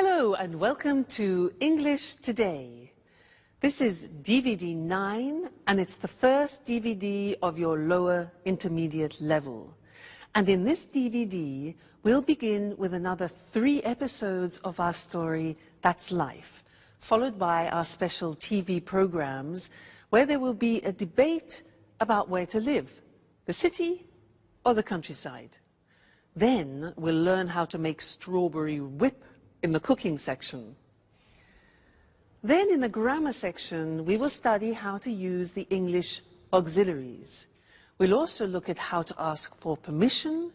Hello and welcome to English Today. This is DVD 9 and it's the first DVD of your lower intermediate level. And in this DVD, we'll begin with another 3 episodes of our story, That's Life, followed by our special TV programs where there will be a debate about where to live, the city or the countryside. Then we'll learn how to make strawberry whip in the cooking section. Then in the grammar section, we will study how to use the English auxiliaries. We'll also look at how to ask for permission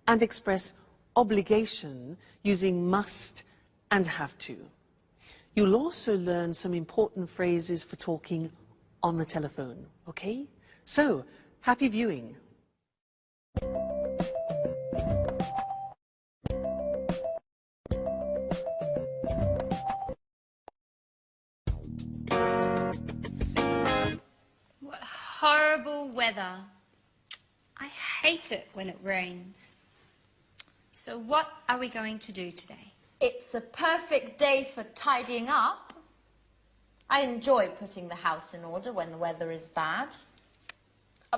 and express obligation using must and have to. You'll also learn some important phrases for talking on the telephone, okay? So, happy viewing. What horrible weather. I hate it when it rains. So what are we going to do today? It's a perfect day for tidying up. I enjoy putting the house in order when the weather is bad.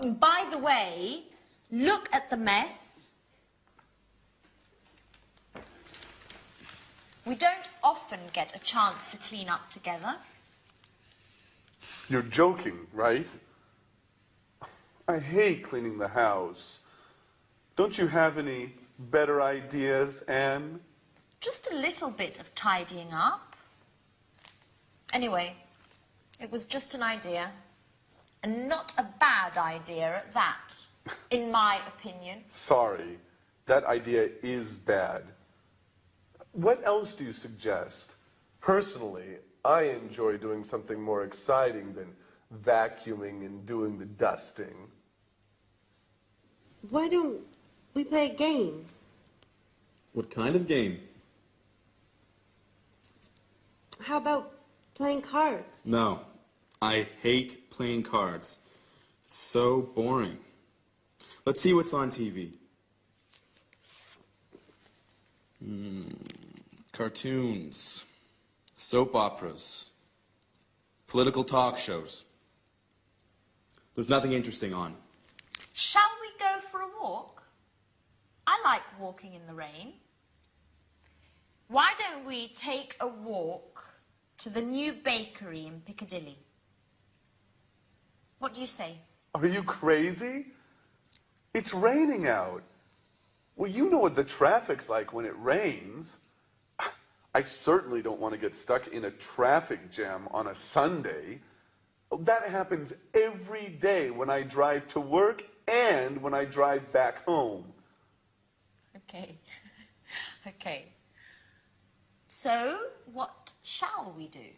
By the way, look at the mess. We don't often get a chance to clean up together. You're joking, right? I hate cleaning the house. Don't you have any better ideas, Anne? Just a little bit of tidying up. Anyway, it was just an idea. And not a bad idea at that, in my opinion. Sorry, that idea is bad. What else do you suggest? Personally, I enjoy doing something more exciting than vacuuming and doing the dusting. Why don't we play a game? What kind of game? How about playing cards? No, I hate playing cards. It's so boring. Let's see what's on TV. Cartoons, soap operas, political talk shows. There's nothing interesting on. Shall we go for a walk? I like walking in the rain. Why don't we take a walk to the new bakery in Piccadilly? What do you say? Are you crazy? It's raining out. Well, you know what the traffic's like when it rains. I certainly don't want to get stuck in a traffic jam on a Sunday. That happens every day when I drive to work and when I drive back home. Okay. Okay. So, what shall we do?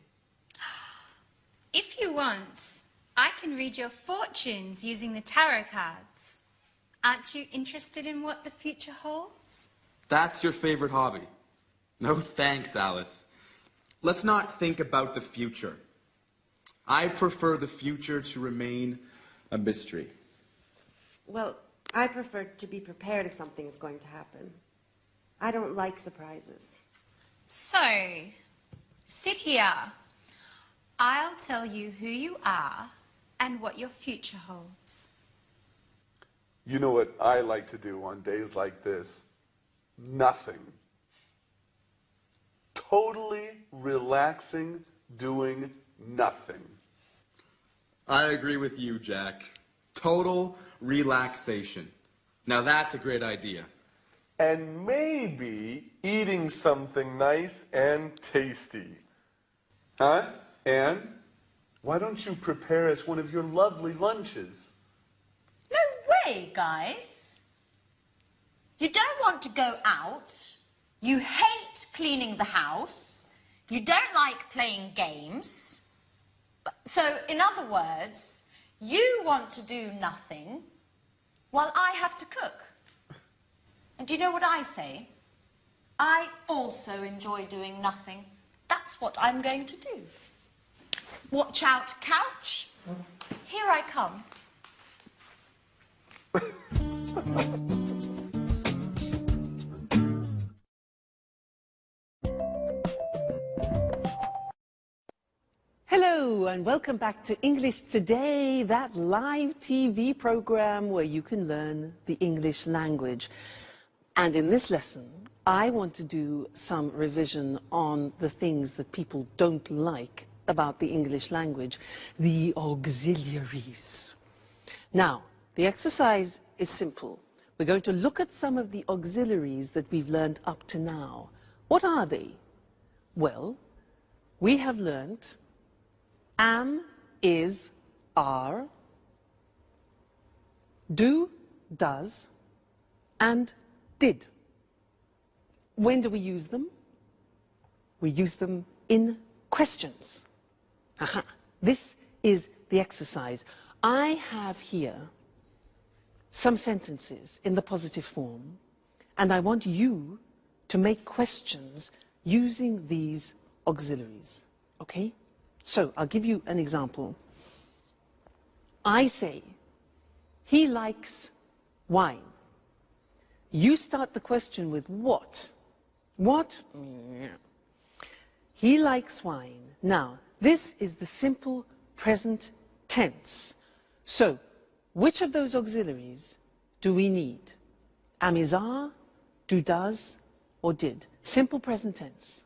If you want, I can read your fortunes using the tarot cards. Aren't you interested in what the future holds? That's your favorite hobby. No thanks, Alice. Let's not think about the future. I prefer the future to remain a mystery. Well, I prefer to be prepared if something is going to happen. I don't like surprises. So, sit here. I'll tell you who you are and what your future holds. You know what I like to do on days like this? Nothing. Totally relaxing, doing nothing. I agree with you, Jack. Total relaxation. Now that's a great idea. And maybe eating something nice and tasty. Huh, Anne? Why don't you prepare us one of your lovely lunches? No way, guys. You don't want to go out. You hate cleaning the house. You don't like playing games. So, in other words, you want to do nothing while I have to cook. And do you know what I say? I also enjoy doing nothing. That's what I'm going to do. Watch out, couch. Here I come. Hello and welcome back to English Today, that live TV program where you can learn the English language. And in this lesson, I want to do some revision on the things that people don't like about the English language, the auxiliaries. Now, the exercise is simple. We're going to look at some of the auxiliaries that we've learned up to now. What are they? Well, we have learned am, is, are, do, does, and did. When do we use them? We use them in questions. Aha. This is the exercise. I have here some sentences in the positive form, and I want you to make questions using these auxiliaries. Okay? So, I'll give you an example. I say, he likes wine. You start the question with what? What? He likes wine. Now, this is the simple present tense. So, which of those auxiliaries do we need? Am, is, are, do, does, or did? Simple present tense.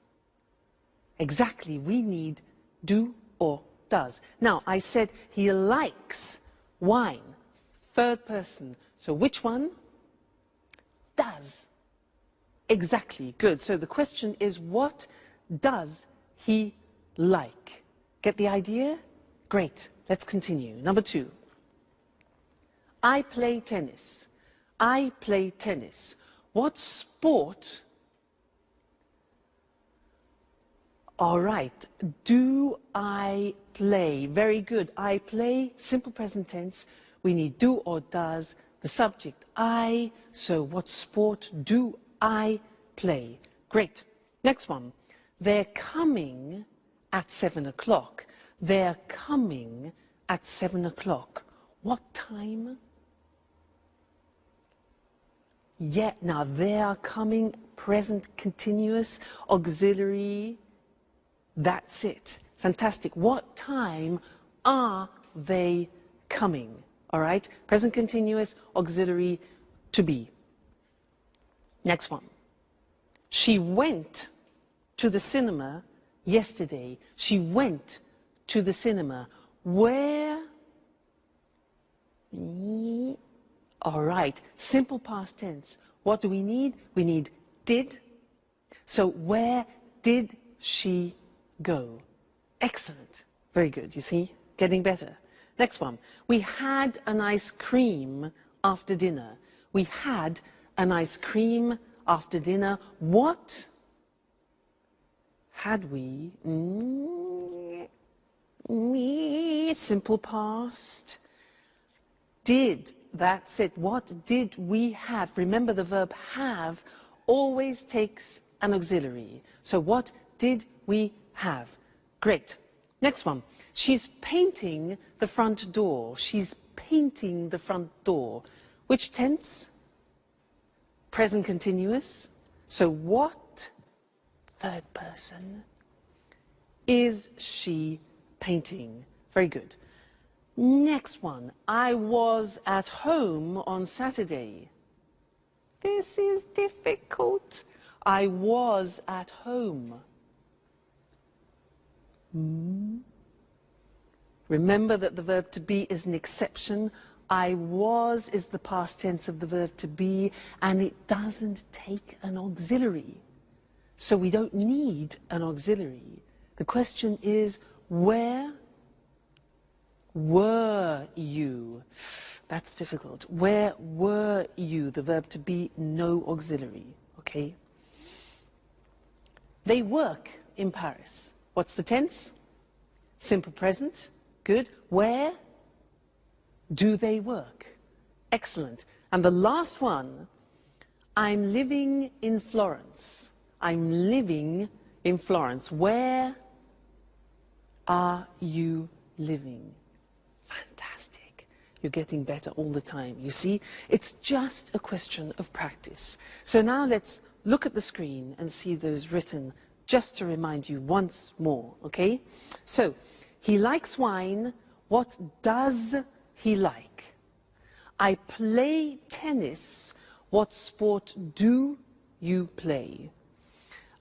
Exactly, we need do or does. Now, I said he likes wine. Third person. So which one? Does. Exactly, good. So the question is, what does he like? Get the idea? Great. Let's continue. Number 2. I play tennis. I play tennis. What sport? All right. Do I play? Very good. I play, simple present tense. We need do or does. The subject, I. So what sport do I play? Great. Next one. They're coming at 7 o'clock. They're coming at 7 o'clock. What time? Yeah, now they are coming, present continuous, auxiliary. That's it. Fantastic. What time are they coming? All right? Present continuous, auxiliary, to be. Next one. She went to the cinema yesterday. She went to the cinema. Where? All right. Simple past tense. What do we need? We need did. So where did she go? Excellent. Very good. You see? Getting better. Next one. We had an ice cream after dinner. We had an ice cream after dinner. What had we? Simple past. Did. That's it. What did we have? Remember, the verb have always takes an auxiliary. So what did we have? Great. Next one. She's painting the front door. She's painting the front door. Which tense? Present continuous. So what, third person, is she painting? Very good. Next one. I was at home on Saturday. This is difficult. I was at home. Remember that the verb to be is an exception. I was is the past tense of the verb to be, and it doesn't take an auxiliary. So we don't need an auxiliary. The question is, where were you? That's difficult. Where were you? The verb to be, no auxiliary. Okay? They work in Paris. What's the tense? Simple present. Good. Where do they work? Excellent. And the last one, I'm living in Florence. I'm living in Florence. Where are you living? Fantastic. You're getting better all the time. You see, it's just a question of practice. So now let's look at the screen and see those written just to remind you once more, okay? So, He likes wine. What does he like? I play tennis. What sport do you play?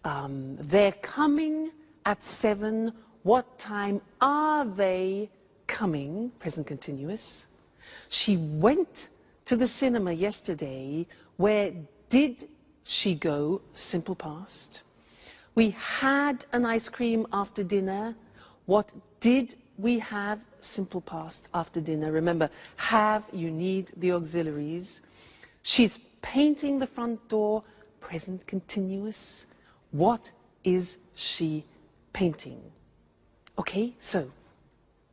They're coming at 7. What time are they coming? Present continuous. She went to the cinema yesterday. Where did she go? Simple past. We had an ice cream after dinner. What did we have? Simple past after dinner. Remember, have, you need the auxiliaries. She's painting the front door. Present continuous. What is she painting? Okay, so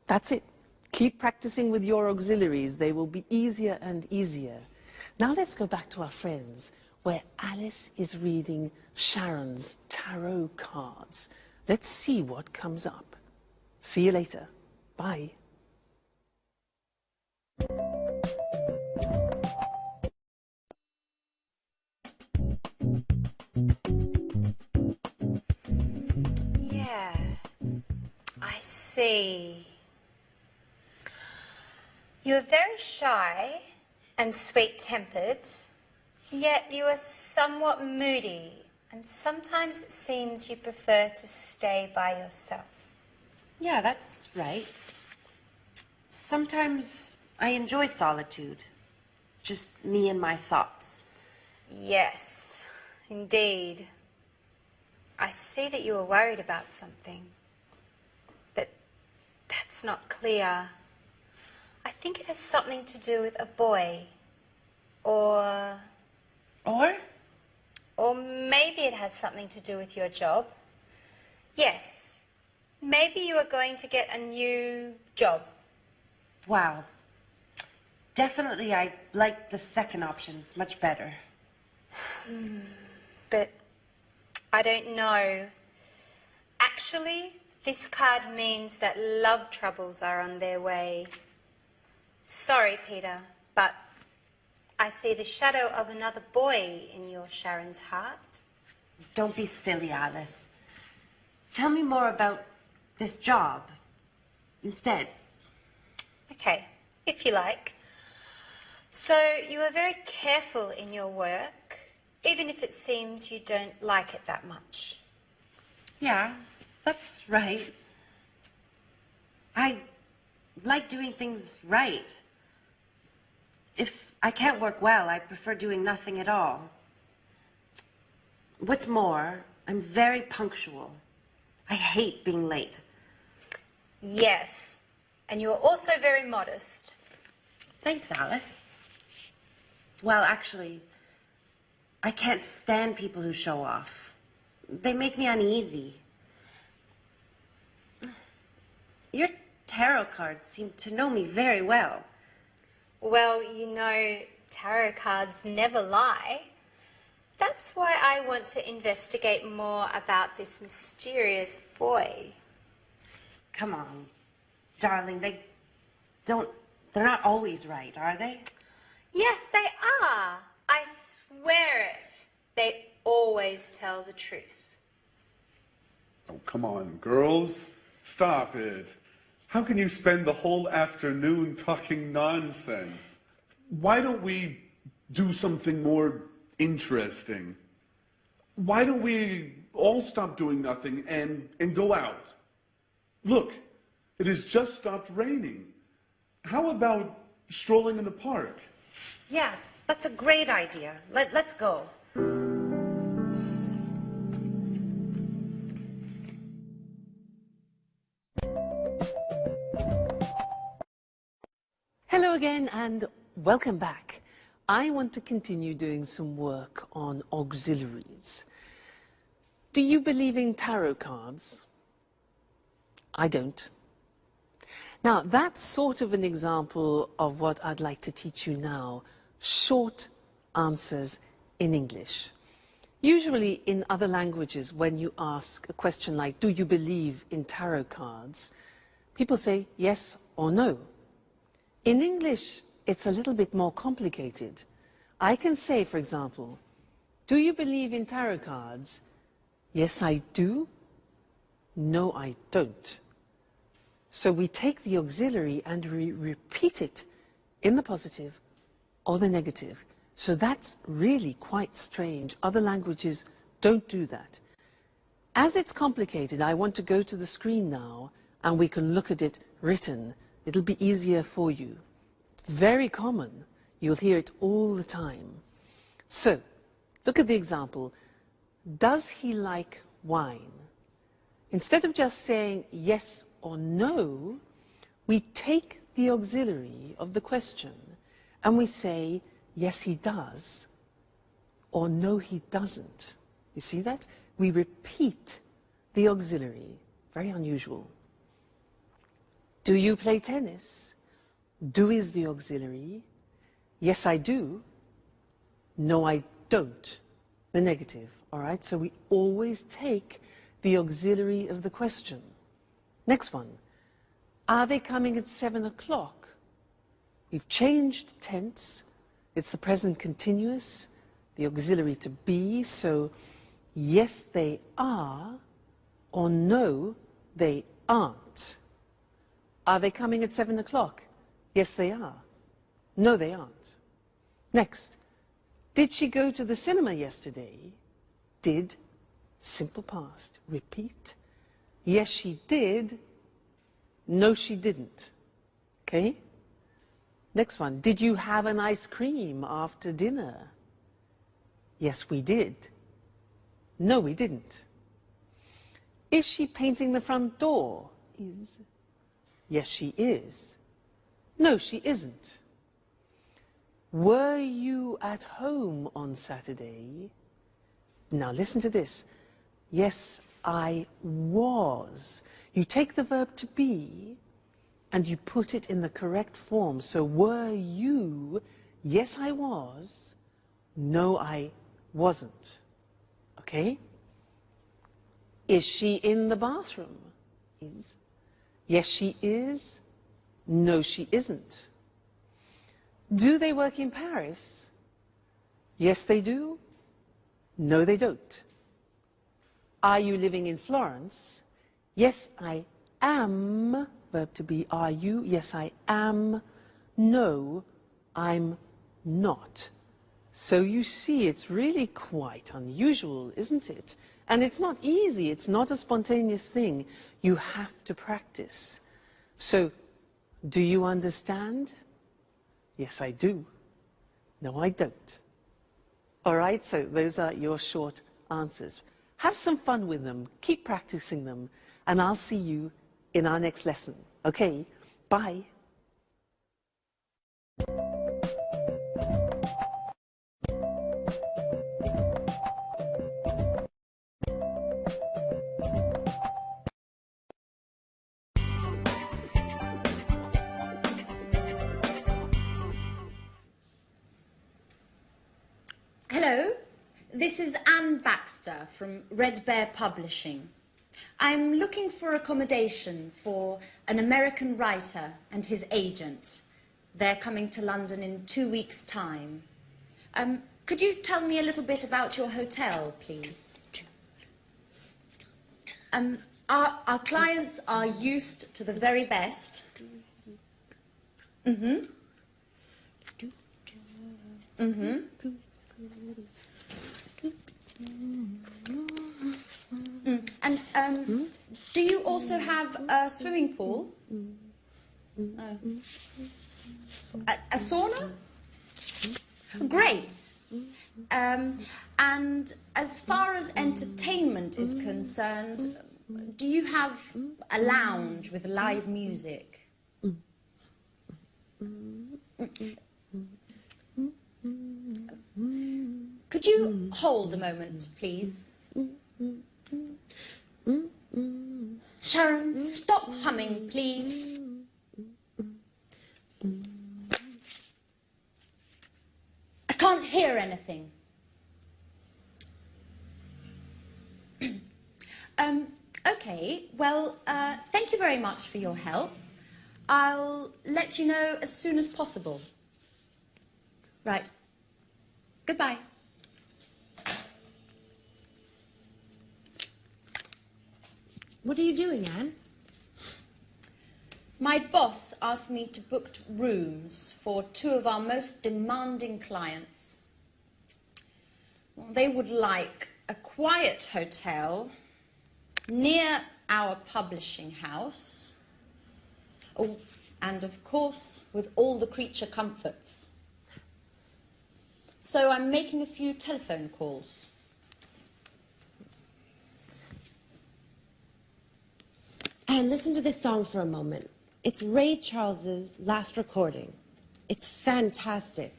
that's it. Keep practicing with your auxiliaries. They will be easier and easier. Now let's go back to our friends, where Alice is reading Sharon's tarot cards. Let's see what comes up. See you later. Bye. Yeah, I see. You are very shy and sweet-tempered, yet you are somewhat moody, and sometimes it seems you prefer to stay by yourself. Yeah, that's right. Sometimes I enjoy solitude. Just me and my thoughts. Yes, indeed. I see that you are worried about something, but that's not clear. I think it has something to do with a boy, or maybe it has something to do with your job. Yes, maybe you are going to get a new job. Wow. Definitely I like the second option. It's much better. But I don't know. Actually, this card means that love troubles are on their way. Sorry, Peter, but I see the shadow of another boy in your Sharon's heart. Don't be silly, Alice. Tell me more about this job instead. Okay, if you like. So you are very careful in your work, even if it seems you don't like it that much. Yeah, that's right. I like doing things right. If I can't work well, I prefer doing nothing at all. What's more, I'm very punctual. I hate being late. Yes, and you are also very modest. Thanks, Alice. Well, actually, I can't stand people who show off. They make me uneasy. Your tarot cards seem to know me very well. Well, you know, tarot cards never lie. That's why I want to investigate more about this mysterious boy. Come on, darling, they're not always right, are they? Yes, they are. I swear it. They always tell the truth. Oh, come on, girls. Stop it. How can you spend the whole afternoon talking nonsense? Why don't we do something more interesting? Why don't we all stop doing nothing and go out? Look, it has just stopped raining. How about strolling in the park? Yeah, that's a great idea. Let's go. Hello again and welcome back. I want to continue doing some work on auxiliaries. Do you believe in tarot cards? I don't. Now, that's sort of an example of what I'd like to teach you now. Short answers in English. Usually in other languages, when you ask a question like, do you believe in tarot cards? People say yes or no. In English, it's a little bit more complicated. I can say, for example, do you believe in tarot cards? Yes, I do. No, I don't. So we take the auxiliary and we repeat it in the positive or the negative. So that's really quite strange. Other languages don't do that. As it's complicated, I want to go to the screen now and we can look at it written. It'll be easier for you. Very common. You'll hear it all the time. So, look at the example. Does he like wine? Instead of just saying yes or no, we take the auxiliary of the question and we say, yes, he does, or no, he doesn't. You see that? We repeat the auxiliary. Very unusual. Do you play tennis? Do is the auxiliary. Yes, I do. No, I don't. The negative, all right? So we always take the auxiliary of the question. Next one. Are they coming at 7 o'clock? We've changed tense. It's the present continuous, the auxiliary to be. So yes, they are, or no, they aren't. Are they coming at 7 o'clock? Yes, they are. No, they aren't. Next. Did she go to the cinema yesterday? Did, simple past. Repeat. Yes, she did. No, she didn't. Okay? Next one. Did you have an ice cream after dinner? Yes, we did. No, we didn't. Is she painting the front door? Is. Yes, she is. No, she isn't. Were you at home on Saturday? Now listen to this. Yes, I was. You take the verb to be and you put it in the correct form. So were you? Yes, I was. No, I wasn't. Okay? Is she in the bathroom? Is. Yes, she is. No, she isn't. Do they work in Paris? Yes, they do. No, they don't. Are you living in Florence? Yes, I am. Verb to be, are you? Yes, I am. No, I'm not. So you see, it's really quite unusual, isn't it? And it's not easy. It's not a spontaneous thing. You have to practice. So, do you understand? Yes, I do. No, I don't. All right, so those are your short answers. Have some fun with them. Keep practicing them. And I'll see you in our next lesson. Okay, bye. Hello, this is Anne Baxter from Red Bear Publishing. I'm looking for accommodation for an American writer and his agent. They're coming to London in 2 weeks' time. Could you tell me a little bit about your hotel, please? Our clients are used to the very best. Mm-hmm. Mm-hmm. And do you also have a swimming pool? A sauna? Great. And as far as entertainment is concerned, do you have a lounge with live music? Could you hold a moment, please? Sharon, stop humming, please. I can't hear anything. Okay, well, thank you very much for your help. I'll let you know as soon as possible. Right. Goodbye. What are you doing, Anne? My boss asked me to book rooms for 2 of our most demanding clients. Well, they would like a quiet hotel near our publishing house. Oh, and of course, with all the creature comforts. So I'm making a few telephone calls. And listen to this song for a moment. It's Ray Charles's last recording. It's fantastic.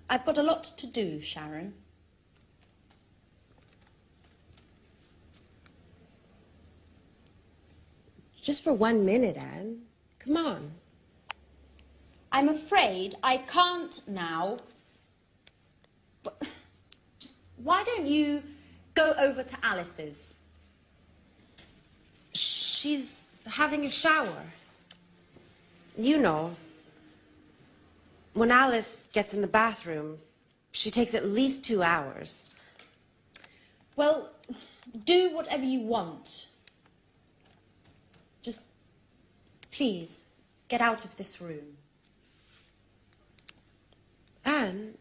I've got a lot to do, Sharon. Just for 1 minute, Anne. Come on. I'm afraid I can't now. But just, why don't you go over to Alice's? She's having a shower. You know, when Alice gets in the bathroom, she takes at least 2 hours. Well, do whatever you want. Just, please, get out of this room. Anne,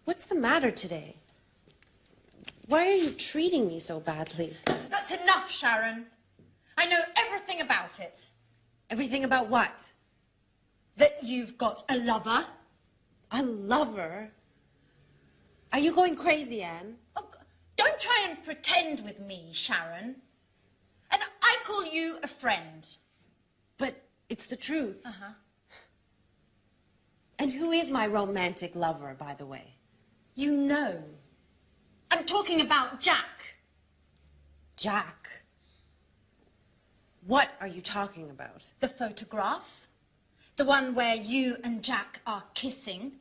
what's the matter today? Why are you treating me so badly? That's enough, Sharon. I know everything about it. Everything about what? That you've got a lover. A lover? Are you going crazy, Anne? Oh, don't try and pretend with me, Sharon. And I call you a friend. But it's the truth. Uh-huh. And who is my romantic lover, by the way? You know. I'm talking about Jack. Jack? What are you talking about? The photograph. The one where you and Jack are kissing.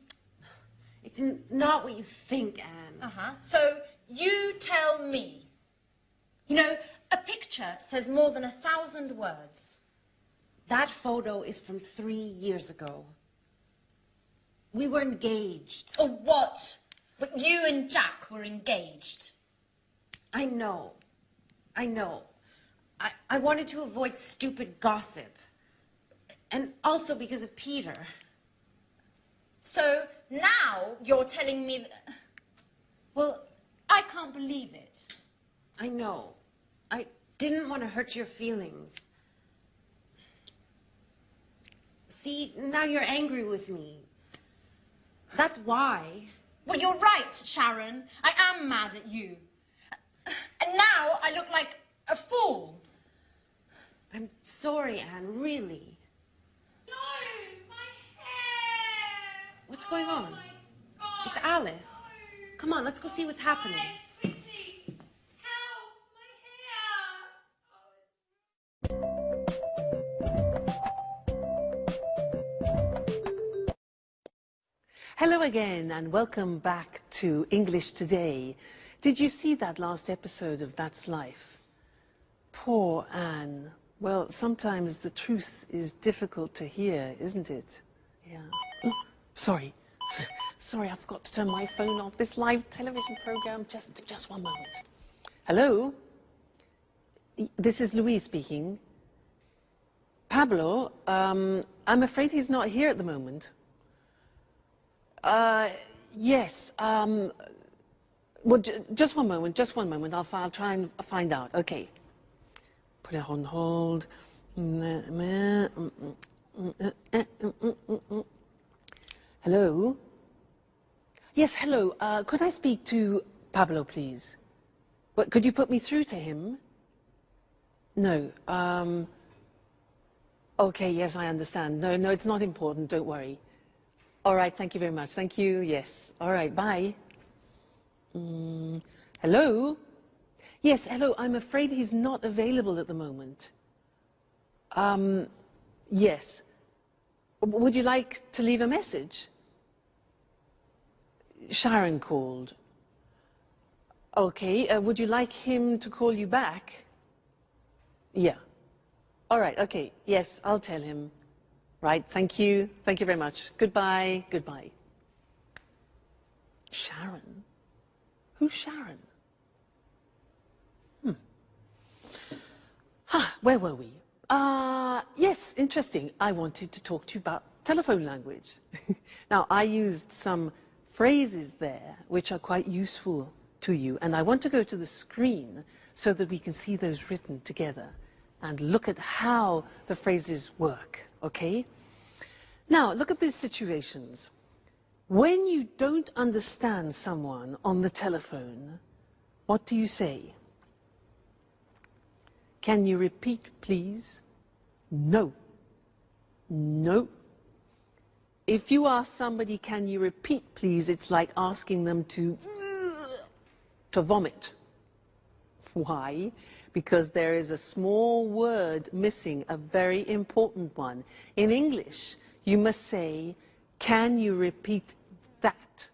It's not what you think, Anne. Uh-huh. So you tell me. You know, a picture says more than 1,000 words. That photo is from 3 years ago. We were engaged. Or what? But you and Jack were engaged. I know. I know. I wanted to avoid stupid gossip. And also because of Peter. So now you're telling me that... Well, I can't believe it. I know. I didn't want to hurt your feelings. See, now you're angry with me. That's why. Well, you're right, Sharon. I am mad at you. And now I look like a fool. I'm sorry, Anne, really. No, my hair. What's going on? My God. It's Alice. Come on, let's go see what's happening. Alice, quickly. Help, my hair. Hello again and welcome back to English Today. Did you see that last episode of That's Life? Poor Anne. Well, sometimes the truth is difficult to hear, isn't it? Yeah. Oh, sorry. Sorry, I forgot to turn my phone off. This live television program, just one moment. Hello? This is Louise speaking. Pablo, I'm afraid he's not here at the moment. Yes. Well, just one moment. I'll try and find out. Okay. Put it on hold. Hello? Yes, hello. Could I speak to Pablo, please? What, could you put me through to him? No. Okay, yes, I understand. No, it's not important. Don't worry. All right, thank you very much. Thank you, yes. All right, bye. Hello? Yes, hello. I'm afraid he's not available at the moment. Yes. Would you like to leave a message? Sharon called. Okay, would you like him to call you back? Yeah. All right, okay. Yes, I'll tell him. Right, thank you. Thank you very much. Goodbye. Goodbye. Sharon? Who's Sharon? Where were we? Yes, interesting. I wanted to talk to you about telephone language. Now, I used some phrases there which are quite useful to you, and I want to go to the screen so that we can see those written together and look at how the phrases work, okay? Now, look at these situations. When you don't understand someone on the telephone, what do you say? Can you repeat, please? No. No. If you ask somebody, can you repeat, please, it's like asking them to vomit. Why? Because there is a small word missing, a very important one. In English, you must say, can you repeat that,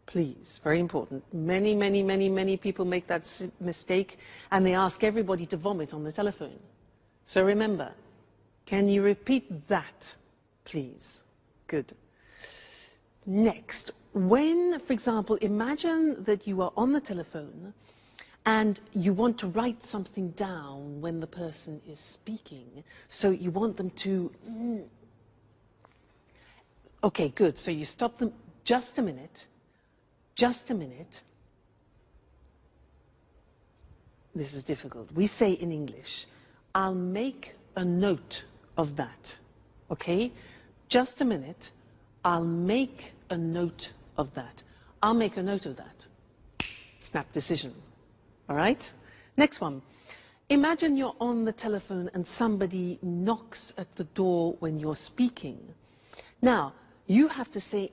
please? Very important. Many people make that mistake, and they ask everybody to vomit on the telephone. So remember, can you repeat that, please? Good. Next, when, for example, imagine that you are on the telephone and you want to write something down when the person is speaking. So you want them to... Okay, good. So you stop them. Just a minute. Just a minute. This is difficult. We say in English, I'll make a note of that. Okay? Just a minute. I'll make a note of that. I'll make a note of that. Snap decision. All right? Next one. Imagine you're on the telephone and somebody knocks at the door when you're speaking. Now, you have to say,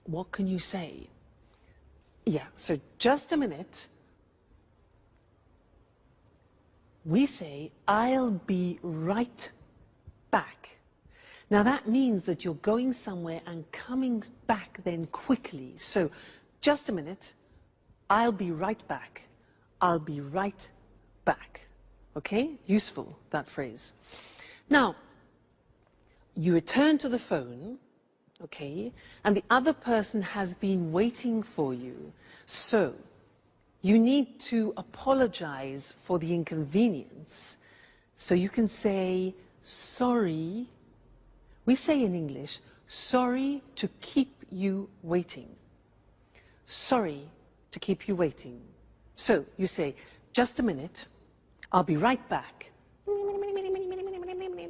What can you say? Yeah, so just a minute. We say, I'll be right back. Now that means that you're going somewhere and coming back then quickly. So, just a minute. I'll be right back. I'll be right back. Okay? Useful, that phrase. Now, you return to the phone, okay, and the other person has been waiting for you. So, you need to apologize for the inconvenience. So you can say, sorry. We say in English, sorry to keep you waiting. Sorry to keep you waiting. So you say, just a minute, I'll be right back.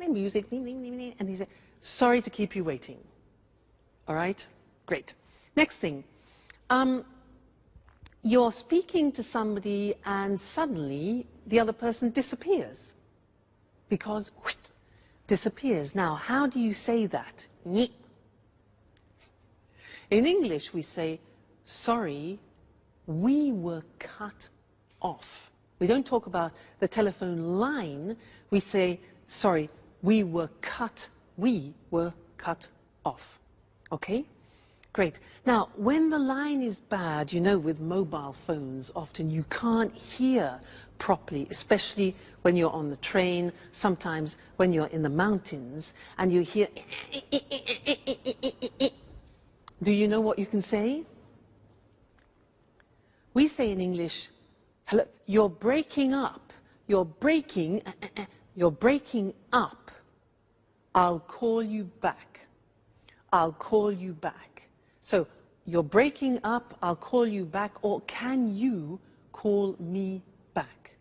Music, and you say, sorry to keep you waiting. All right? Great. Next thing. You're speaking to somebody and suddenly the other person disappears. Because, disappears. Now, how do you say that? In English, we say, sorry, we were cut off. We don't talk about the telephone line. We say, sorry, we were cut off. Okay? Great. Now, when the line is bad, you know, with mobile phones, often you can't hear properly, especially when you're on the train, sometimes when you're in the mountains, and you hear... Do you know what you can say? We say in English, hello, you're breaking up. You're breaking up. I'll call you back. I'll call you back. So, you're breaking up, I'll call you back, or can you call me back?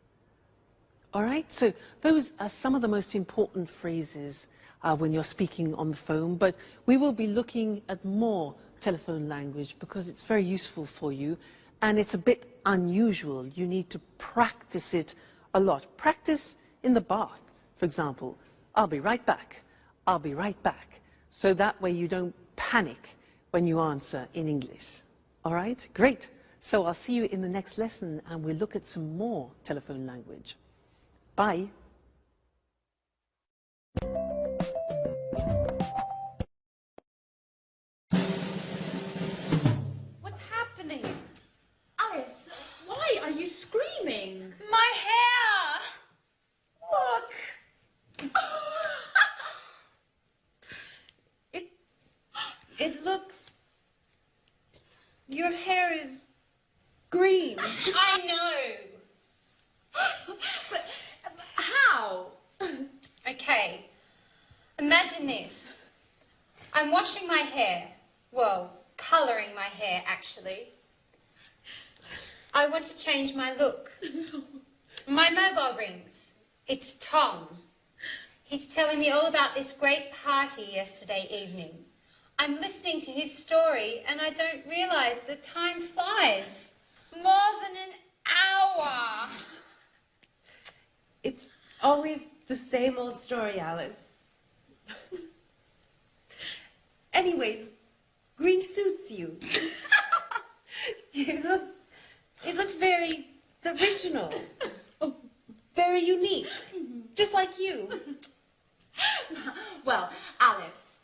All right, so those are some of the most important phrases when you're speaking on the phone, but we will be looking at more telephone language because it's very useful for you, and it's a bit unusual. You need to practice it a lot. Practice in the bath, for example. I'll be right back. I'll be right back. So that way you don't panic when you answer in English. All right? Great. So I'll see you in the next lesson and we'll look at some more telephone language. Bye. What's happening? Alice, why are you screaming? My hair! Look! It looks... Your hair is green. I know. imagine this. I'm washing my hair. Well, colouring my hair, actually. I want to change my look. My mobile rings. It's Tom. He's telling me all about this great party yesterday evening. I'm listening to his story and I don't realise the time flies. More than an hour. It's always the same old story, Alice. Anyways, green suits you. It looks very original. Very unique. Just like you. Well, Alice,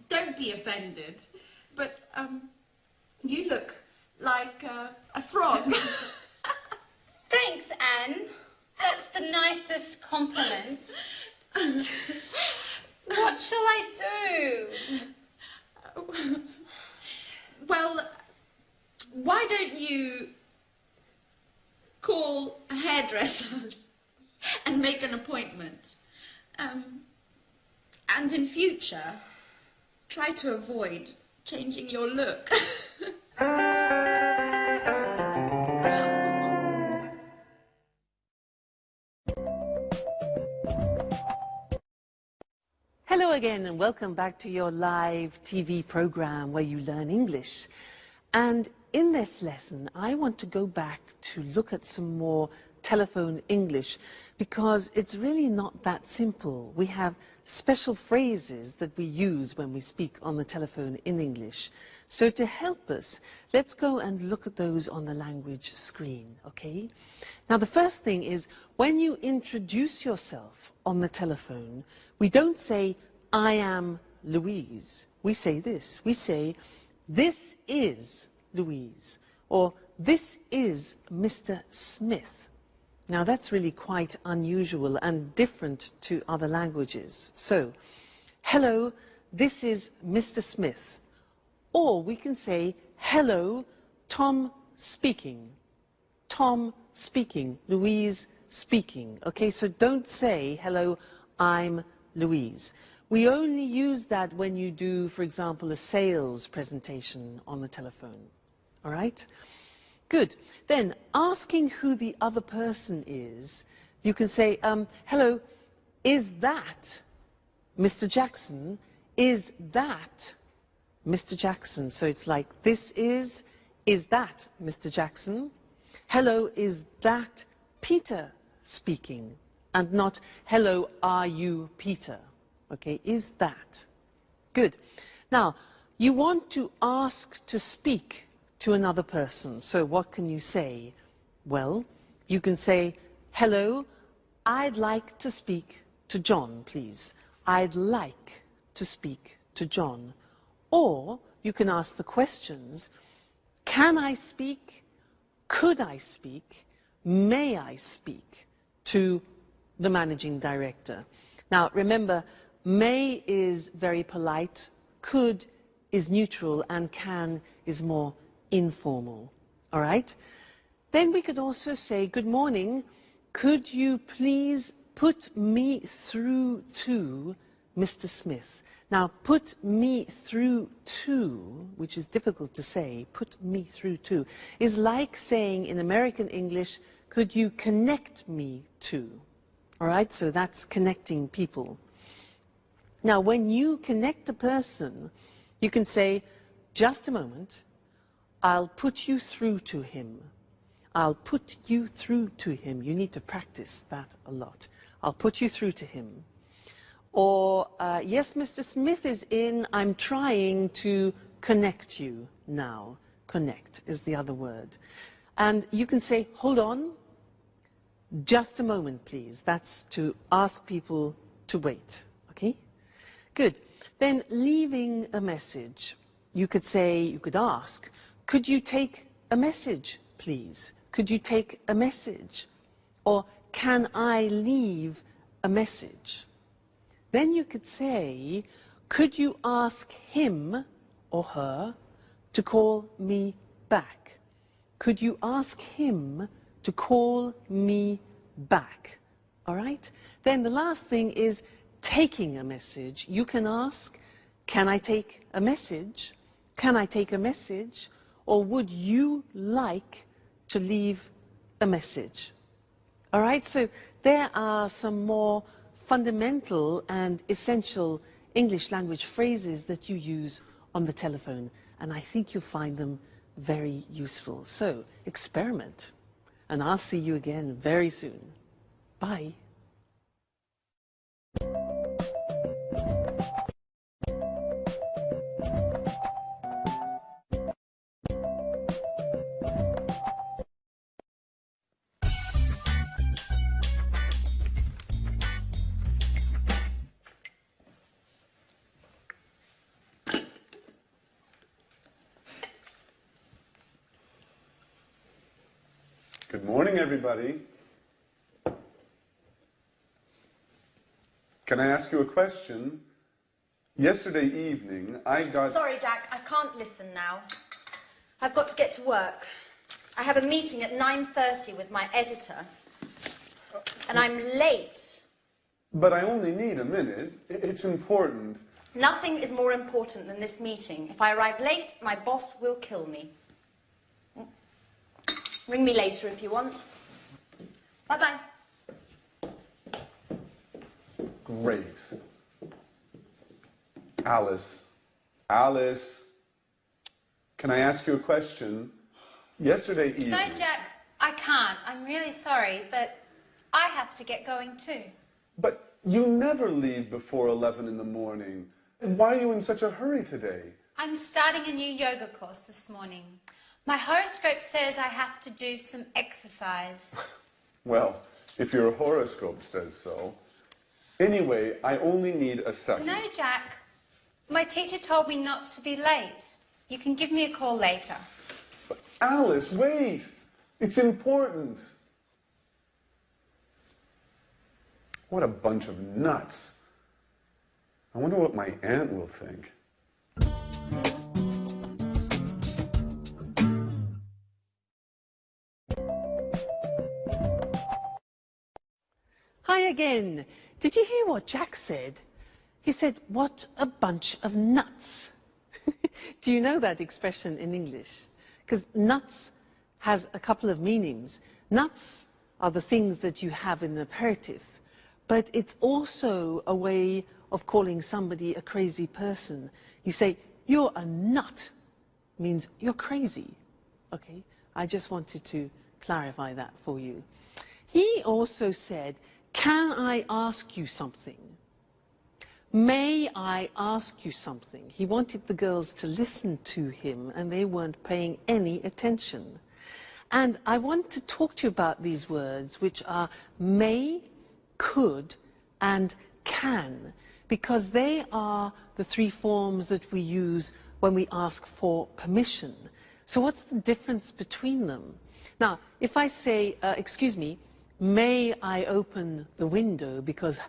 don't be offended, but you look like a frog. Thanks, Anne. That's the nicest compliment. What shall I do? Well, why don't you call a hairdresser and make an appointment? And in future, try to avoid changing your look. Hello again and welcome back to your live TV program where you learn English. And in this lesson, I want to go back to look at some more telephone English because it's really not that simple. We have special phrases that we use when we speak on the telephone in English. So to help us, let's go and look at those on the language screen, okay? Now the first thing is when you introduce yourself on the telephone, we don't say, I am Louise. We say this. We say, this is Louise, or this is Mr. Smith. Now that's really quite unusual and different to other languages. So, hello, this is Mr. Smith. Or we can say, hello, Tom speaking. Tom speaking, Louise speaking. Okay, so don't say, hello, I'm Louise. We only use that when you do, for example, a sales presentation on the telephone. All right? Good. Then, asking who the other person is, you can say, hello, is that Mr. Jackson? Is that Mr. Jackson? So it's like, this is that Mr. Jackson? Hello, is that Peter speaking? And not, hello, are you Peter? Okay, is that? Good. Now, you want to ask to speak to another person. So what can you say? Well, you can say, hello, I'd like to speak to John, please. I'd like to speak to John. Or you can ask the questions, can I speak? Could I speak? May I speak to the managing director? Now, remember, may is very polite, could is neutral, and can is more informal. All right? Then we could also say, good morning, could you please put me through to Mr. Smith? Now, put me through to, which is difficult to say, put me through to, is like saying in American English, could you connect me to? All right? So that's connecting people. Now, when you connect a person, you can say, just a moment, I'll put you through to him. I'll put you through to him. You need to practice that a lot. I'll put you through to him. Or, yes, Mr. Smith is in. I'm trying to connect you now. Connect is the other word. And you can say, hold on, just a moment, please. That's to ask people to wait, okay? Good. Then leaving a message, you could say, you could ask, could you take a message, please? Could you take a message? Or can I leave a message? Then you could say, could you ask him or her to call me back? Could you ask him to call me back? All right? Then the last thing is taking a message, you can ask, can I take a message? Can I take a message? Or would you like to leave a message? All right, so there are some more fundamental and essential English language phrases that you use on the telephone, and I think you'll find them very useful. So experiment, and I'll see you again very soon. Bye. Good morning, everybody. Can I ask you a question? Yesterday evening, I got... Sorry, Jack, I can't listen now. I've got to get to work. I have a meeting at 9:30 with my editor, and I'm late. But I only need a minute. It's important. Nothing is more important than this meeting. If I arrive late, my boss will kill me. Ring me later if you want. Bye-bye. Great. Alice. Alice. Can I ask you a question? Yesterday evening... No, Jack, I can't. I'm really sorry, but I have to get going too. But you never leave before 11 in the morning. And why are you in such a hurry today? I'm starting a new yoga course this morning. My horoscope says I have to do some exercise. Well, if your horoscope says so. Anyway, I only need a second. No, Jack. My teacher told me not to be late. You can give me a call later. But Alice, wait! It's important. What a bunch of nuts. I wonder what my aunt will think. Hi again. Did you hear what Jack said? He said, what a bunch of nuts. Do you know that expression in English? Because nuts has a couple of meanings. Nuts are the things that you have in an aperitif, but it's also a way of calling somebody a crazy person. You say, you're a nut, means you're crazy. Okay, I just wanted to clarify that for you. He also said, can I ask you something? May I ask you something? He wanted the girls to listen to him, and they weren't paying any attention. And I want to talk to you about these words, which are may, could, and can, because they are the three forms that we use when we ask for permission. So what's the difference between them? Now, if I say, excuse me, may I open the window because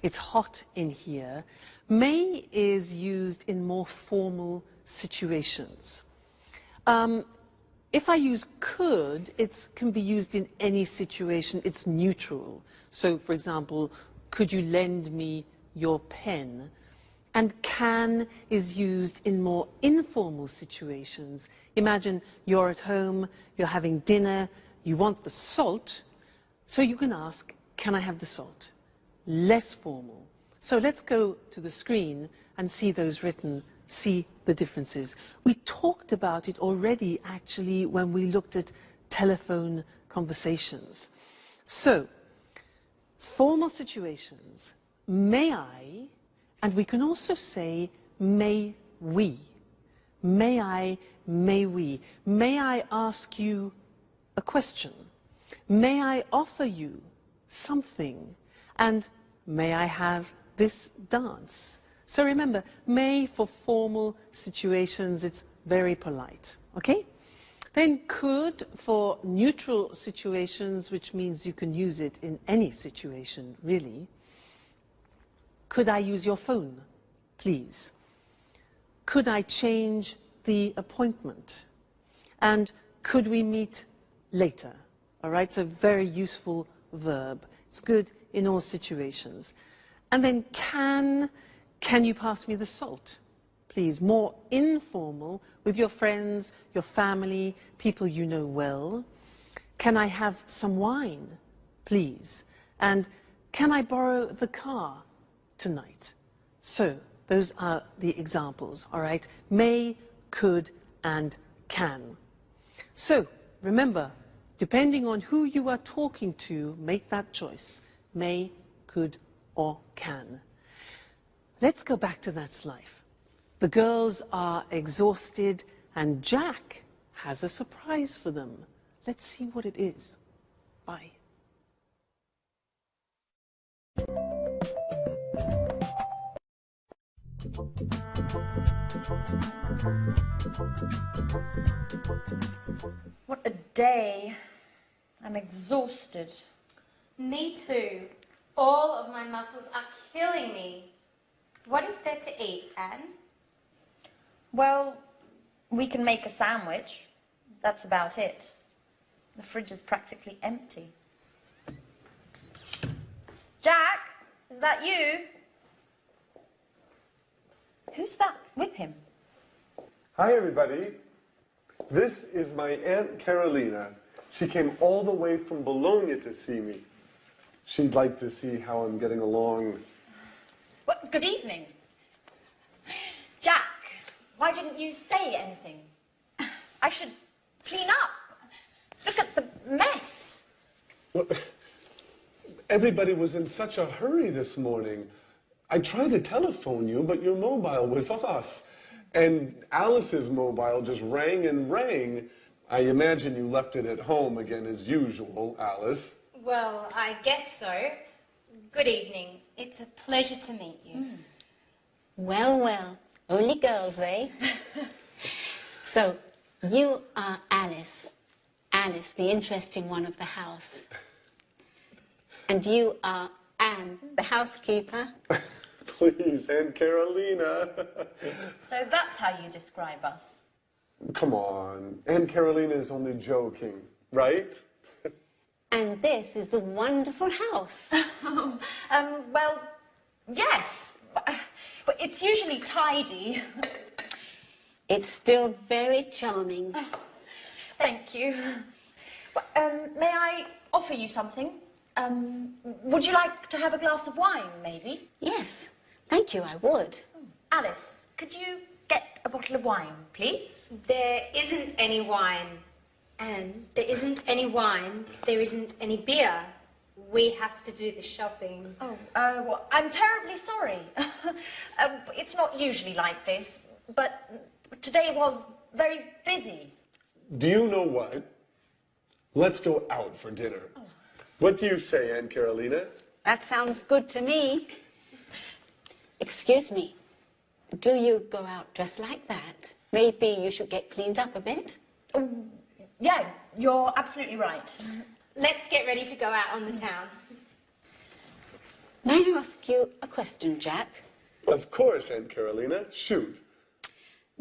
it's hot in here, may is used in more formal situations. If I use could, it can be used in any situation. It's neutral. So, for example, could you lend me your pen? And can is used in more informal situations. Imagine you're at home, you're having dinner, you want the salt, so you can ask, can I have the salt? Less formal. So let's go to the screen and see those written, see the differences. We talked about it already, actually, when we looked at telephone conversations. So, formal situations, may I, and we can also say, may we. May I, may we. May I ask you a question? May I offer you something? And may I have this dance? So remember, may for formal situations, it's very polite, okay? Then could for neutral situations, which means you can use it in any situation, really. Could I use your phone, please? Could I change the appointment? And could we meet later? All right, so very useful verb. It's good in all situations. And then can you pass me the salt? Please, more informal with your friends, your family, people you know well. Can I have some wine, please? And can I borrow the car tonight? So, those are the examples, all right? May, could, and can. So, remember, depending on who you are talking to, make that choice. May, could, or can. Let's go back to that slide. The girls are exhausted, and Jack has a surprise for them. Let's see what it is. Bye. What a day. I'm exhausted. Me too. All of my muscles are killing me. What is there to eat, Anne? Well, we can make a sandwich. That's about it. The fridge is practically empty. Jack, is that you? Who's that with him? Hi, everybody. This is my Aunt Carolina. She came all the way from Bologna to see me. She'd like to see how I'm getting along. Well, good evening. Jack, why didn't you say anything? I should clean up. Look at the mess. Well, everybody was in such a hurry this morning. I tried to telephone you, but your mobile was off. And Alice's mobile just rang and rang. I imagine you left it at home again as usual, Alice. Well, I guess so. Good evening. It's a pleasure to meet you. Well, well, only girls, eh? So, you are Alice. Alice, the interesting one of the house. And you are Anne, the housekeeper. Please, Aunt Carolina. So that's how you describe us. Come on, Aunt Carolina is only joking, right? And this is the wonderful house. Well, yes, but it's usually tidy. It's still very charming. Thank you. But, may I offer you something? Would you like to have a glass of wine, maybe? Yes, thank you, I would. Alice, could you get a bottle of wine, please? There isn't any wine. Anne, there isn't any wine. There isn't any beer. We have to do the shopping. Oh, well, I'm terribly sorry. It's not usually like this, but today was very busy. Do you know what? Let's go out for dinner. Oh. What do you say, Aunt Carolina? That sounds good to me. Excuse me, do you go out dressed like that? Maybe you should get cleaned up a bit? Yeah, you're absolutely right. Let's get ready to go out on the town. May I ask you a question, Jack? Of course, Aunt Carolina. Shoot.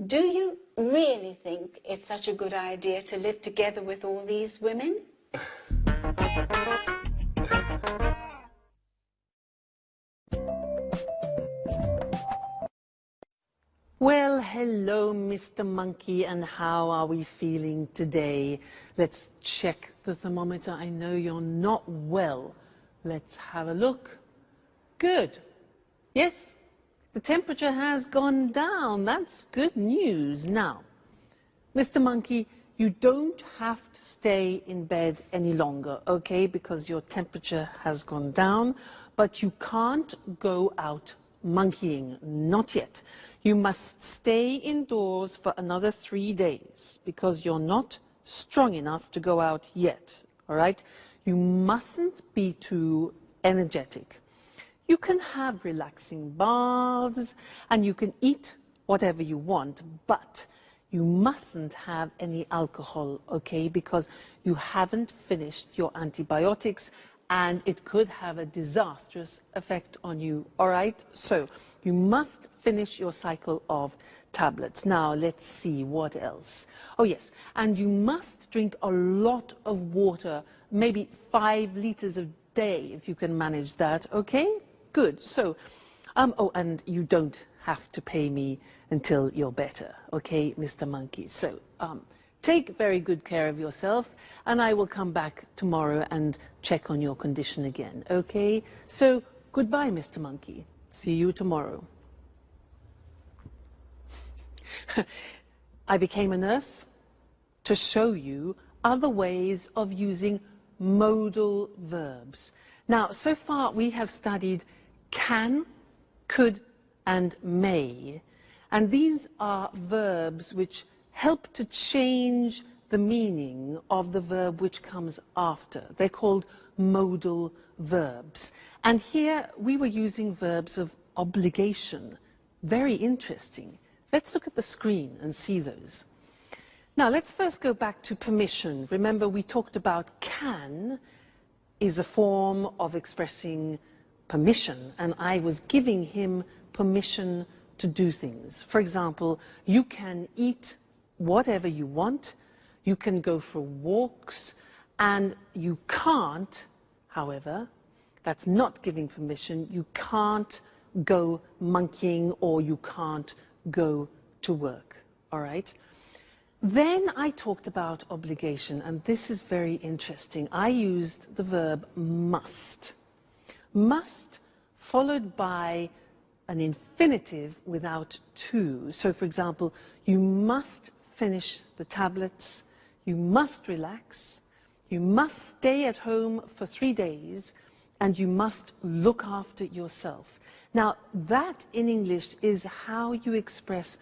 Do you really think it's such a good idea to live together with all these women? Well, hello, Mr. Monkey, and how are we feeling today? Let's check the thermometer. I know you're not well. Let's have a look. Good. Yes, the temperature has gone down. That's good news. Now, Mr. Monkey, you don't have to stay in bed any longer, okay, because your temperature has gone down, but you can't go out monkeying, not yet. You must stay indoors for another 3 days because you're not strong enough to go out yet, all right? You mustn't be too energetic. You can have relaxing baths and you can eat whatever you want, but you mustn't have any alcohol, okay, because you haven't finished your antibiotics and it could have a disastrous effect on you, all right? So you must finish your cycle of tablets. Now, let's see what else. Oh, yes, and you must drink a lot of water, maybe 5 liters a day, if you can manage that, okay? good. So, oh, and you don't have to pay me until you're better, okay, Mr. Monkey? So, take very good care of yourself, and I will come back tomorrow and check on your condition again, okay? So, goodbye, Mr. Monkey. See you tomorrow. I became a nurse to show you other ways of using modal verbs. Now, so far we have studied can, could, and may. And these are verbs which help to change the meaning of the verb which comes after. They're called modal verbs. And here we were using verbs of obligation. Very interesting. Let's look at the screen and see those. Now, let's first go back to permission. Remember, we talked about can is a form of expressing permission, and I was giving him permission to do things. For example, you can eat whatever you want, you can go for walks, and you can't, however, that's not giving permission, you can't go monkeying or you can't go to work, all right? Then I talked about obligation, and this is very interesting. I used the verb must. Must followed by an infinitive without to. So, for example, you must finish the tablets, you must relax, you must stay at home for 3 days, and you must look after yourself. Now, that in English is how you express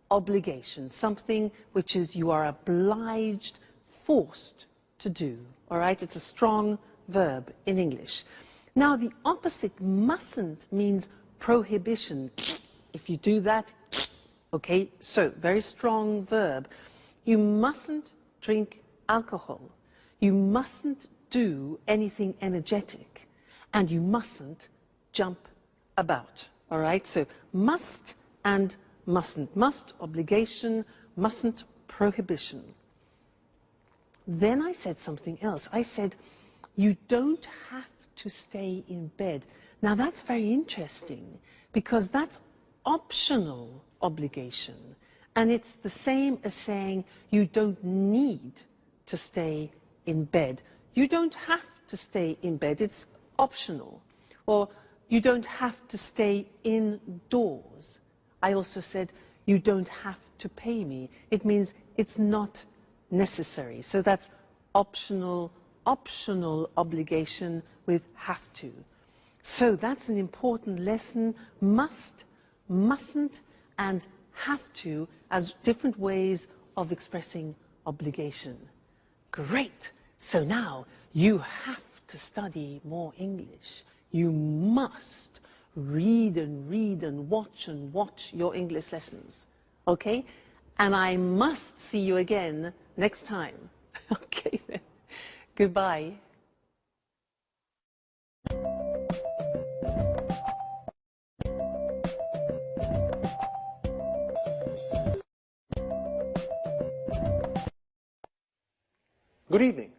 obligation, something which is you are obliged, forced to do, all right? It's a strong verb in English. Now, the opposite, mustn't, means prohibition. If you do that, okay, so very strong verb. You mustn't drink alcohol. You mustn't do anything energetic. And you mustn't jump about, all right? So must and mustn't. Must, obligation, mustn't, prohibition. Then I said something else. I said, you don't have to stay in bed. Now that's very interesting because that's optional obligation. And it's the same as saying you don't need to stay in bed. You don't have to stay in bed. It's optional. Or you don't have to stay indoors. I also said, you don't have to pay me. It means it's not necessary. So that's optional obligation with have to. So that's an important lesson. Must, mustn't, and have to as different ways of expressing obligation. Great. So now you have to study more English. You must read and watch your English lessons, okay? And I must see you again next time. Okay then, goodbye. Good evening.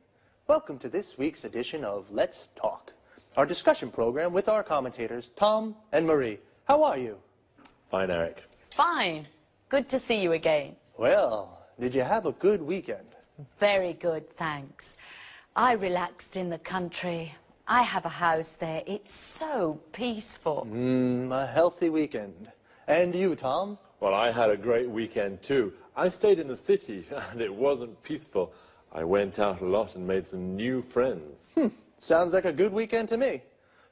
Welcome to this week's edition of Let's Talk, our discussion program with our commentators, Tom and Marie. How are you? Fine, Eric. Fine. Good to see you again. Well, did you have a good weekend? Very good, thanks. I relaxed in the country. I have a house there. It's so peaceful. A healthy weekend. And you, Tom? Well, I had a great weekend too. I stayed in the city and it wasn't peaceful. I went out a lot and made some new friends. Sounds like a good weekend to me.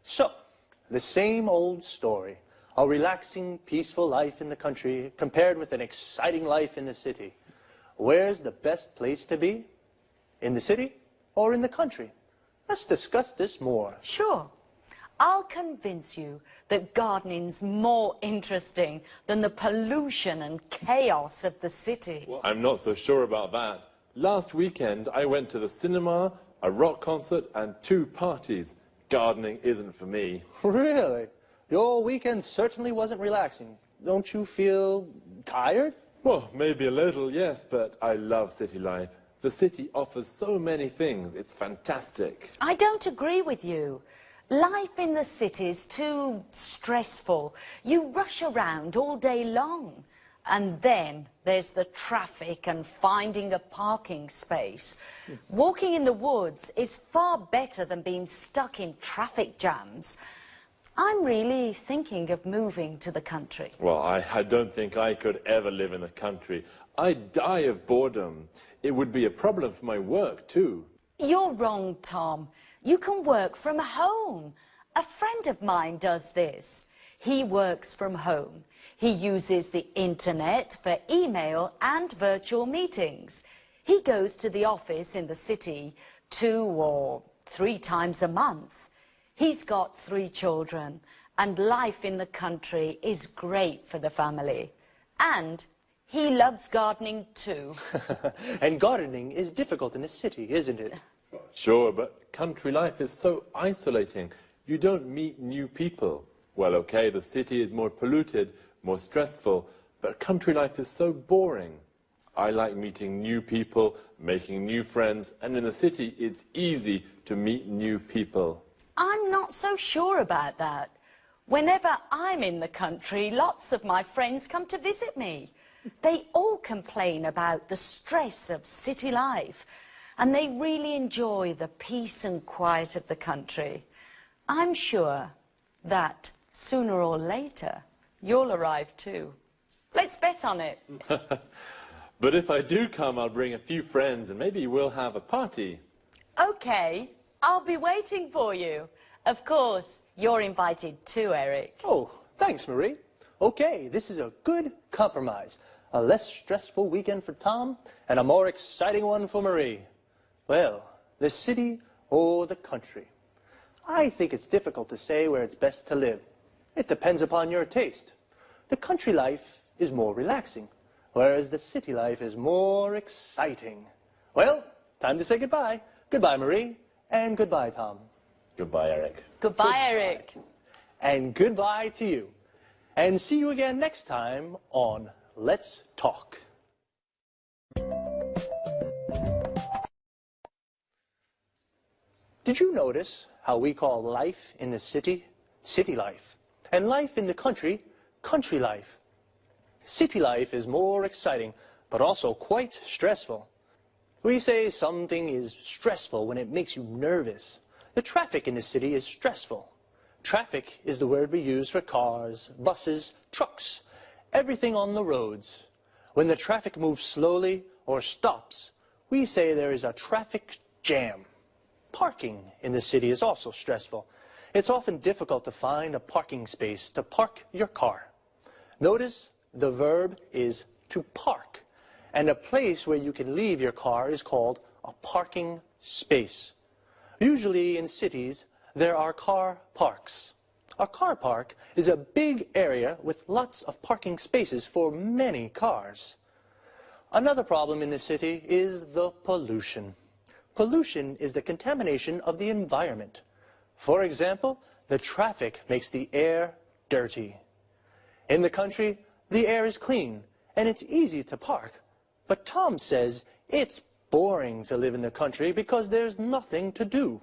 So, the same old story. A relaxing, peaceful life in the country compared with an exciting life in the city. Where's the best place to be? In the city or in the country? Let's discuss this more. Sure. I'll convince you that gardening's more interesting than the pollution and chaos of the city. Well, I'm not so sure about that. Last weekend, I went to the cinema, a rock concert, and 2 parties. Gardening isn't for me. Really? Your weekend certainly wasn't relaxing. Don't you feel tired? Well, maybe a little, yes, but I love city life. The city offers so many things. It's fantastic. I don't agree with you. Life in the city is too stressful. You rush around all day long. And then there's the traffic and finding a parking space. Walking in the woods is far better than being stuck in traffic jams. I'm really thinking of moving to the country. Well, I don't think I could ever live in the country. I'd die of boredom. It would be a problem for my work, too. You're wrong, Tom. You can work from home. A friend of mine does this. He works from home. He uses the internet for email and virtual meetings. He goes to the office in the city 2 or 3 times a month. He's got 3 children, and life in the country is great for the family. And he loves gardening too. And gardening is difficult in the city, isn't it? Sure, but country life is so isolating. You don't meet new people. Well, okay, the city is more polluted, more stressful, but country life is so boring. I like meeting new people, making new friends, and in the city it's easy to meet new people. I'm not so sure about that. Whenever I'm in the country, lots of my friends come to visit me. They all complain about the stress of city life, and they really enjoy the peace and quiet of the country. I'm sure that sooner or later, you'll arrive too. Let's bet on it. But if I do come, I'll bring a few friends and maybe we'll have a party. Okay, I'll be waiting for you. Of course, you're invited too, Eric. Oh, thanks, Marie. Okay, this is a good compromise. A less stressful weekend for Tom and a more exciting one for Marie. Well, the city or the country? I think it's difficult to say where it's best to live. It depends upon your taste. The country life is more relaxing, whereas the city life is more exciting. Well, time to say goodbye. Goodbye, Marie, and goodbye, Tom. Goodbye, Eric. Goodbye, Eric. And goodbye to you. And see you again next time on Let's Talk. Did you notice how we call life in the city, city life, and life in the country, country life? City life is more exciting, but also quite stressful. We say something is stressful when it makes you nervous. The traffic in the city is stressful. Traffic is the word we use for cars, buses, trucks, everything on the roads. When the traffic moves slowly or stops, we say there is a traffic jam. Parking in the city is also stressful. It's often difficult to find a parking space to park your car. Notice the verb is to park, and a place where you can leave your car is called a parking space. Usually in cities, there are car parks. A car park is a big area with lots of parking spaces for many cars. Another problem in the city is the pollution. Pollution is the contamination of the environment. For example, the traffic makes the air dirty. In the country, the air is clean and it's easy to park. But Tom says it's boring to live in the country because there's nothing to do.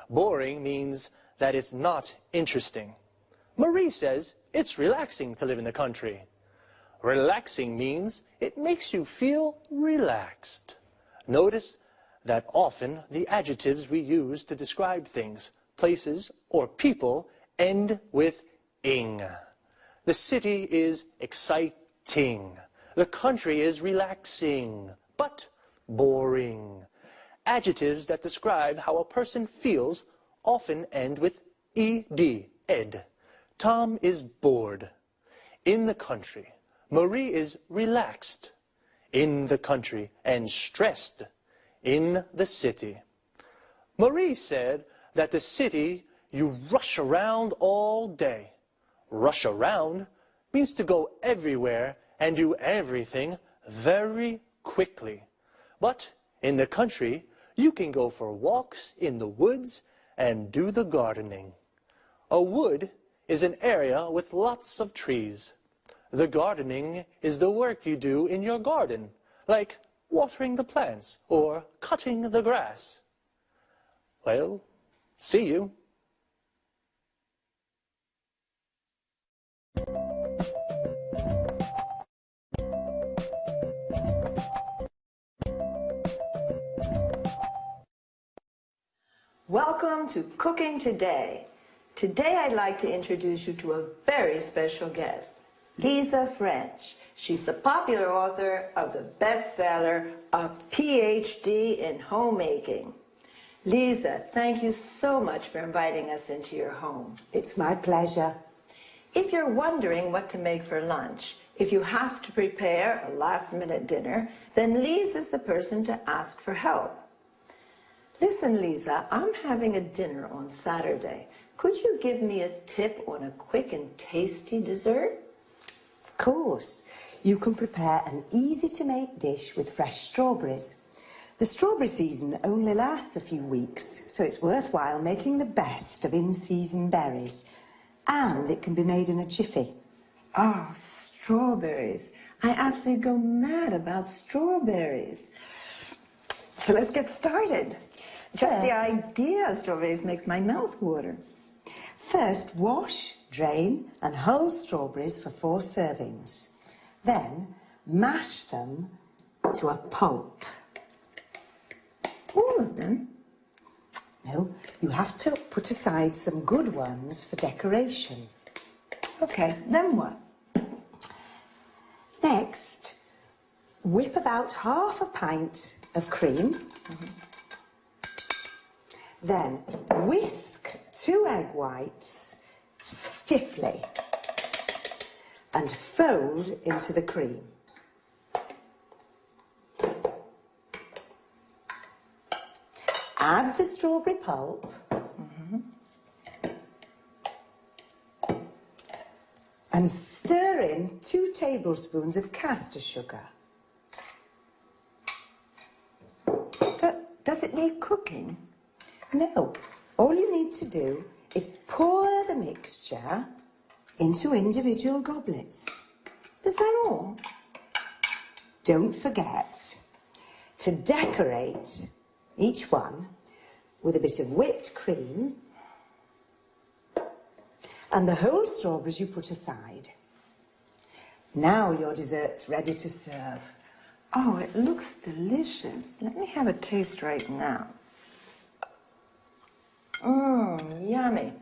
Boring means that it's not interesting. Marie says it's relaxing to live in the country. Relaxing means it makes you feel relaxed. Notice that often the adjectives we use to describe things, places, or people end with ing. The city is exciting. The country is relaxing, but boring. Adjectives that describe how a person feels often end with ed, ed. Tom is bored. In the country. Marie is relaxed. In the country. And stressed. In the city. Marie said that the city, you rush around all day. Rush around means to go everywhere and do everything very quickly. But in the country, you can go for walks in the woods and do the gardening. A wood is an area with lots of trees. The gardening is the work you do in your garden, like watering the plants or cutting the grass. Well, see you. Welcome to Cooking Today. Today I'd like to introduce you to a very special guest, Lisa French. She's the popular author of the bestseller, A PhD in Homemaking. Lisa, thank you so much for inviting us into your home. It's my pleasure. If you're wondering what to make for lunch, if you have to prepare a last-minute dinner, then Lisa's the person to ask for help. Listen, Lisa, I'm having a dinner on Saturday. Could you give me a tip on a quick and tasty dessert? Of course. You can prepare an easy-to-make dish with fresh strawberries. The strawberry season only lasts a few weeks, so it's worthwhile making the best of in-season berries. And it can be made in a jiffy. Oh, strawberries. I absolutely go mad about strawberries. So let's get started. Just the idea of strawberries makes my mouth water. First, wash, drain, and hull strawberries for 4 servings. Then, mash them to a pulp. All of them? No, you have to put aside some good ones for decoration. Okay, then what? Next, whip about half a pint of cream. Then whisk 2 egg whites stiffly and fold into the cream. Add the strawberry pulp and stir in 2 tablespoons of caster sugar. Does it need cooking? No. All you need to do is pour the mixture into individual goblets. Is that all? Don't forget to decorate each one with a bit of whipped cream and the whole strawberries you put aside. Now your dessert's ready to serve. Oh, it looks delicious. Let me have a taste right now. Yummy.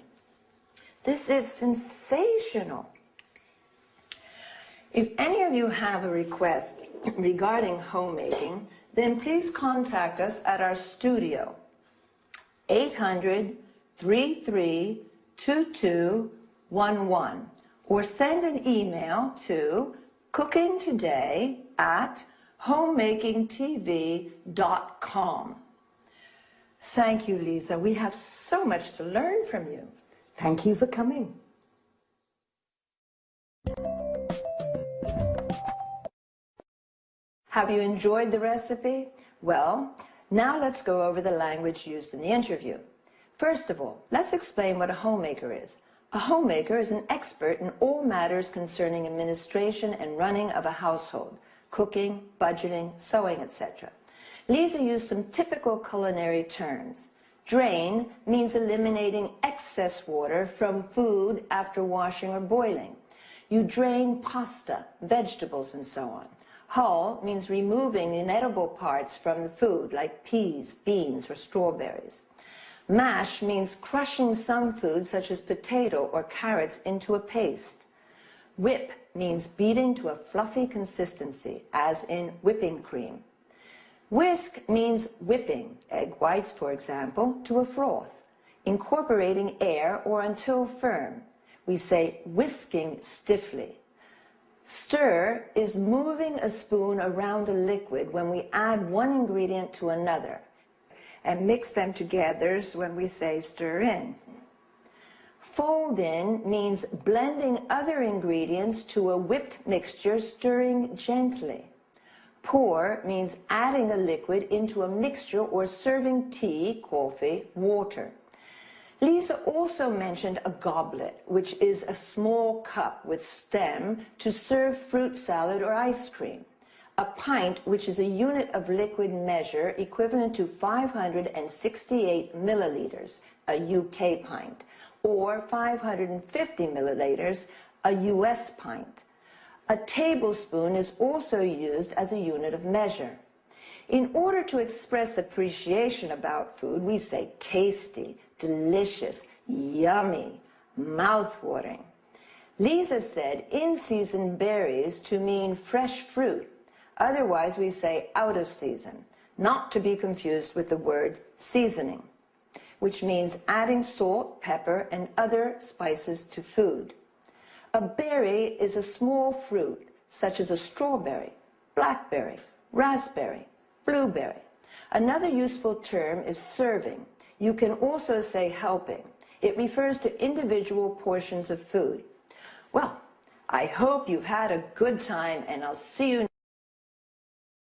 This is sensational. If any of you have a request regarding homemaking, then please contact us at our studio, 800-332211, or send an email to cookingtoday@homemakingtv.com. Thank you, Lisa. We have so much to learn from you. Thank you for coming. Have you enjoyed the recipe? Well, now let's go over the language used in the interview. First of all, let's explain what a homemaker is. A homemaker is an expert in all matters concerning administration and running of a household, cooking, budgeting, sewing, etc. Lisa used some typical culinary terms. Drain means eliminating excess water from food after washing or boiling. You drain pasta, vegetables, and so on. Hull means removing the inedible parts from the food, like peas, beans, or strawberries. Mash means crushing some food, such as potato or carrots, into a paste. Whip means beating to a fluffy consistency, as in whipping cream. Whisk means whipping, egg whites, for example, to a froth, incorporating air or until firm. We say whisking stiffly. Stir is moving a spoon around a liquid when we add one ingredient to another, and mix them together when we say stir in. Fold in means blending other ingredients to a whipped mixture, stirring gently. Pour means adding a liquid into a mixture or serving tea, coffee, water. Lisa also mentioned a goblet, which is a small cup with stem to serve fruit salad or ice cream. A pint, which is a unit of liquid measure equivalent to 568 milliliters, a UK pint, or 550 milliliters, a US pint. A tablespoon is also used as a unit of measure. In order to express appreciation about food, we say tasty, delicious, yummy, mouth-watering. Lisa said in-season berries to mean fresh fruit. Otherwise, we say out of season, not to be confused with the word seasoning, which means adding salt, pepper, and other spices to food. A berry is a small fruit, such as a strawberry, blackberry, raspberry, blueberry. Another useful term is serving. You can also say helping. It refers to individual portions of food. Well, I hope you've had a good time, and I'll see you